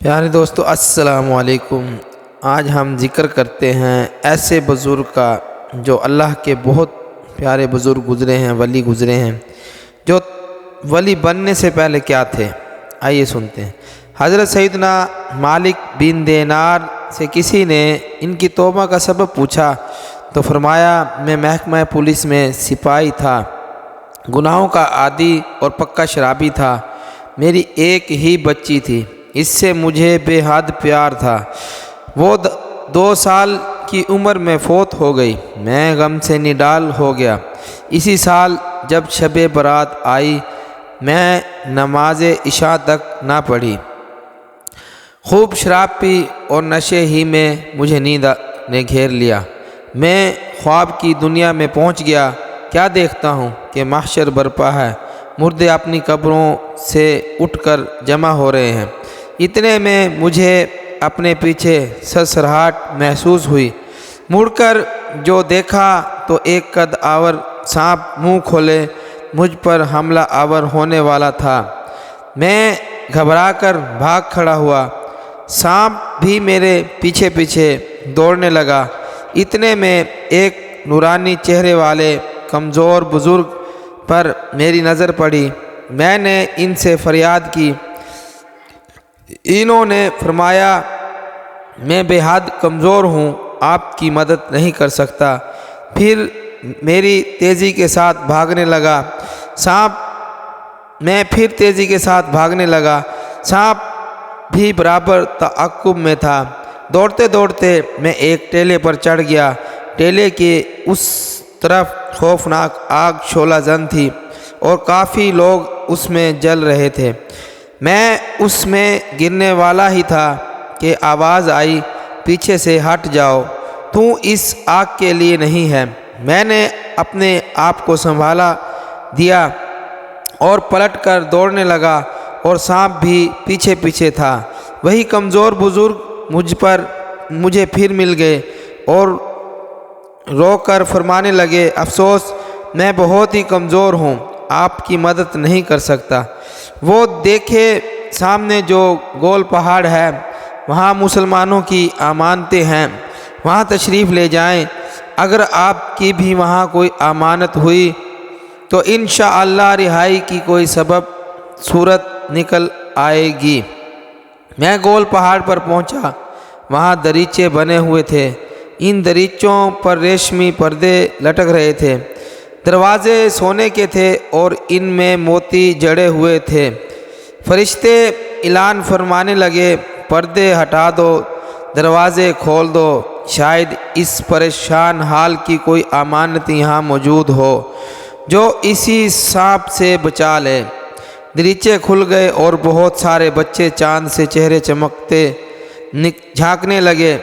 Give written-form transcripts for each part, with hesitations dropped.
پیارے دوستو السلام علیکم۔ آج ہم ذکر کرتے ہیں ایسے بزرگ کا جو اللہ کے بہت پیارے بزرگ گزرے ہیں، ولی گزرے ہیں، جو ولی بننے سے پہلے کیا تھے۔ آئیے سنتے ہیں۔ حضرت سیدنا مالک بن دینار سے کسی نے ان کی توبہ کا سبب پوچھا تو فرمایا، میں محکمہ پولیس میں سپاہی تھا، گناہوں کا عادی اور پکا شرابی تھا، میری ایک ہی بچی تھی، اس سے مجھے بے حد پیار تھا، وہ 2 سال کی عمر میں فوت ہو گئی، میں غم سے نڈال ہو گیا۔ اسی سال جب شب برات آئی، میں نماز عشاء تک نہ پڑھی، خوب شراب پی اور نشے ہی میں مجھے نیند نے گھیر لیا، میں خواب کی دنیا میں پہنچ گیا، کیا دیکھتا ہوں کہ محشر برپا ہے، مردے اپنی قبروں سے اٹھ کر جمع ہو رہے ہیں۔ اتنے میں مجھے اپنے پیچھے سرسراہٹ محسوس ہوئی، مڑ کر جو دیکھا تو ایک قد آور سانپ منہ کھولے مجھ پر حملہ آور ہونے والا تھا۔ میں گھبرا کر بھاگ کھڑا ہوا، سانپ بھی میرے پیچھے پیچھے دوڑنے لگا۔ اتنے میں ایک نورانی چہرے والے کمزور بزرگ پر میری نظر پڑی، میں نے ان سے فریاد کی، انہوں نے فرمایا، میں بے حد کمزور ہوں، آپ کی مدد نہیں کر سکتا۔ پھر میری تیزی کے ساتھ بھاگنے لگا، میں پھر تیزی کے ساتھ بھاگنے لگا، سانپ بھی برابر تعاقب میں تھا۔ دوڑتے دوڑتے میں ایک ٹیلے پر چڑھ گیا، ٹیلے کے اس طرف خوفناک آگ شعلہ زن تھی اور کافی لوگ اس میں جل رہے تھے۔ میں اس میں گرنے والا ہی تھا کہ آواز آئی، پیچھے سے ہٹ جاؤ، تو اس آگ کے لیے نہیں ہے۔ میں نے اپنے آپ کو سنبھالا دیا اور پلٹ کر دوڑنے لگا اور سانپ بھی پیچھے پیچھے تھا۔ وہی کمزور بزرگ مجھے پھر مل گئے اور رو کر فرمانے لگے، افسوس، میں بہت ہی کمزور ہوں، آپ کی مدد نہیں کر سکتا۔ وہ دیکھے سامنے جو گول پہاڑ ہے، وہاں مسلمانوں کی امانتیں ہیں، وہاں تشریف لے جائیں، اگر آپ کی بھی وہاں کوئی امانت ہوئی تو انشاءاللہ رہائی کی کوئی سبب صورت نکل آئے گی۔ میں گول پہاڑ پر پہنچا، وہاں دریچے بنے ہوئے تھے، ان دریچوں پر ریشمی پردے لٹک رہے تھے، دروازے سونے کے تھے اور ان میں موتی جڑے ہوئے تھے۔ فرشتے اعلان فرمانے لگے، پردے ہٹا دو، دروازے کھول دو، شاید اس پریشان حال کی کوئی امانت یہاں موجود ہو جو اسی سانپ سے بچا لے۔ دریچے کھل گئے اور بہت سارے بچے چاند سے چہرے چمکتے جھانکنے لگے،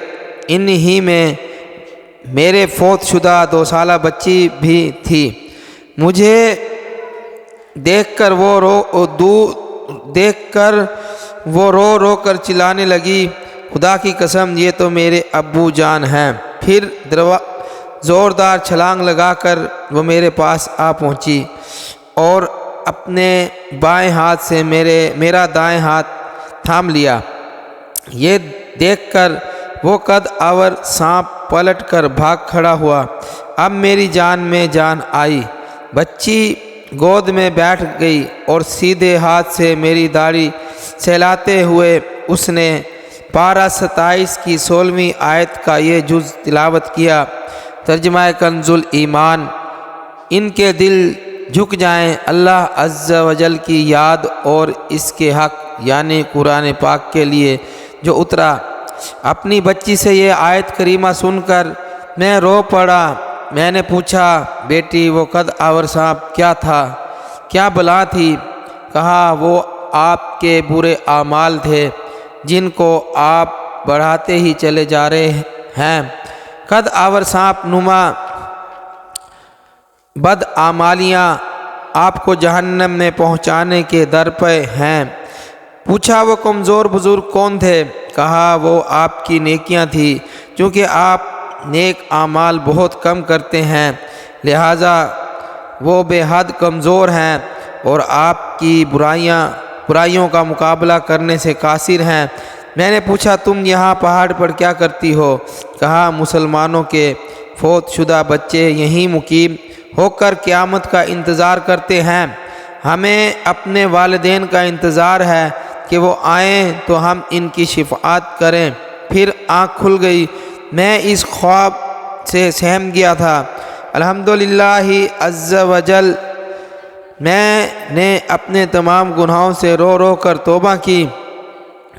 ان ہی میں میرے فوت شدہ 2 سالہ بچی بھی تھی۔ مجھے دیکھ کر وہ رو رو کر چلانے لگی، خدا کی قسم یہ تو میرے ابو جان ہیں۔ پھر زوردار چھلانگ لگا کر وہ میرے پاس آ پہنچی اور اپنے بائیں ہاتھ سے میرا دائیں ہاتھ تھام لیا۔ یہ دیکھ کر وہ قد آور سانپ پلٹ کر بھاگ کھڑا ہوا۔ اب میری جان میں جان آئی، بچی گود میں بیٹھ گئی اور سیدھے ہاتھ سے میری داڑھی سہلاتے ہوئے اس نے پارہ 27 کی 16ویں آیت کا یہ جز تلاوت کیا، ترجمہ کنز ایمان، ان کے دل جھک جائیں اللہ عز و جل کی یاد اور اس کے حق یعنی قرآن پاک کے لیے جو اترا۔ اپنی بچی سے یہ آیت کریمہ سن کر میں رو پڑا۔ میں نے پوچھا، بیٹی وہ قد آور سانپ کیا تھا، کیا بلا تھی؟ کہا، وہ آپ کے برے اعمال تھے جن کو آپ بڑھاتے ہی چلے جا رہے ہیں۔ قد آور سانپ نما بدعمالیاں آپ کو جہنم میں پہنچانے کے در پہ ہیں۔ پوچھا، وہ کمزور بزرگ کون تھے؟ کہا، وہ آپ کی نیکیاں تھیں، چونکہ آپ نیک اعمال بہت کم کرتے ہیں لہٰذا وہ بے حد کمزور ہیں اور آپ کی برائیوں کا مقابلہ کرنے سے قاصر ہیں۔ میں نے پوچھا تم یہاں پہاڑ پر کیا کرتی ہو؟ کہا مسلمانوں کے فوت شدہ بچے یہیں مقیم ہو کر قیامت کا انتظار کرتے ہیں، ہمیں اپنے والدین کا انتظار ہے کہ وہ آئیں تو ہم ان کی شفاعت کریں۔ پھر آنکھ کھل گئی، میں اس خواب سے سہم گیا تھا۔ الحمدللہ عز وجل میں نے اپنے تمام گناہوں سے رو رو کر توبہ کی۔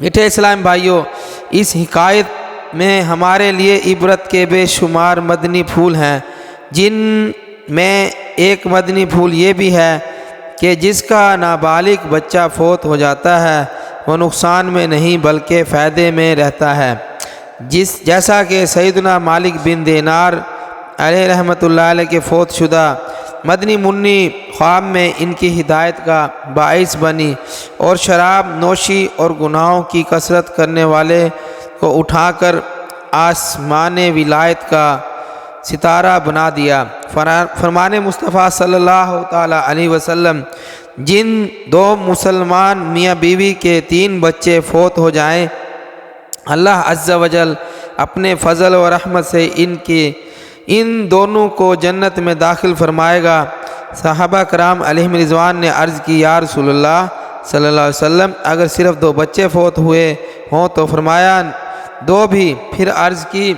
میٹھے اسلام بھائیوں، اس حکایت میں ہمارے لیے عبرت کے بے شمار مدنی پھول ہیں، جن میں ایک مدنی پھول یہ بھی ہے کہ جس کا نابالغ بچہ فوت ہو جاتا ہے وہ نقصان میں نہیں بلکہ فائدے میں رہتا ہے، جیسا کہ سیدنا مالک بن دینار علیہ رحمۃ اللہ علیہ کے فوت شدہ مدنی منی خواب میں ان کی ہدایت کا باعث بنی اور شراب نوشی اور گناہوں کی کثرت کرنے والے کو اٹھا کر آسمان ولایت کا ستارہ بنا دیا۔ فرمان مصطفیٰ صلی اللہ تعالیٰ علیہ وسلم، جن دو مسلمان میاں بیوی کے 3 بچے فوت ہو جائیں، اللہ عز وجل اپنے فضل و رحمت سے ان دونوں کو جنت میں داخل فرمائے گا۔ صحابہ کرام علیہم رضوان نے عرض کی، یا رسول اللہ صلی اللہ علیہ وسلم، اگر صرف 2 بچے فوت ہوئے ہوں تو؟ فرمایا 2 بھی۔ پھر عرض کی،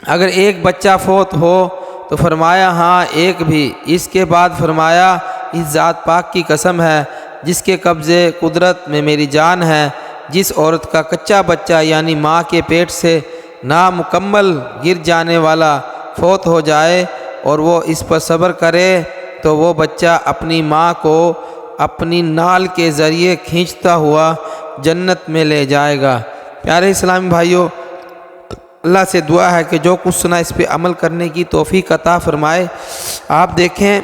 اگر 1 بچہ فوت ہو تو؟ فرمایا ہاں 1 بھی۔ اس کے بعد فرمایا، اس ذات پاک کی قسم ہے جس کے قبضے قدرت میں میری جان ہے، جس عورت کا کچا بچہ یعنی ماں کے پیٹ سے نامکمل گر جانے والا فوت ہو جائے اور وہ اس پر صبر کرے تو وہ بچہ اپنی ماں کو اپنی نال کے ذریعے کھینچتا ہوا جنت میں لے جائے گا۔ پیارے اسلامی بھائیوں، اللہ سے دعا ہے کہ جو کچھ سنا اس پہ عمل کرنے کی توفیق عطا فرمائے۔ آپ دیکھیں،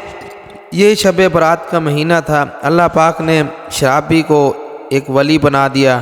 یہ شب برات کا مہینہ تھا، اللہ پاک نے شرابی کو ایک ولی بنا دیا۔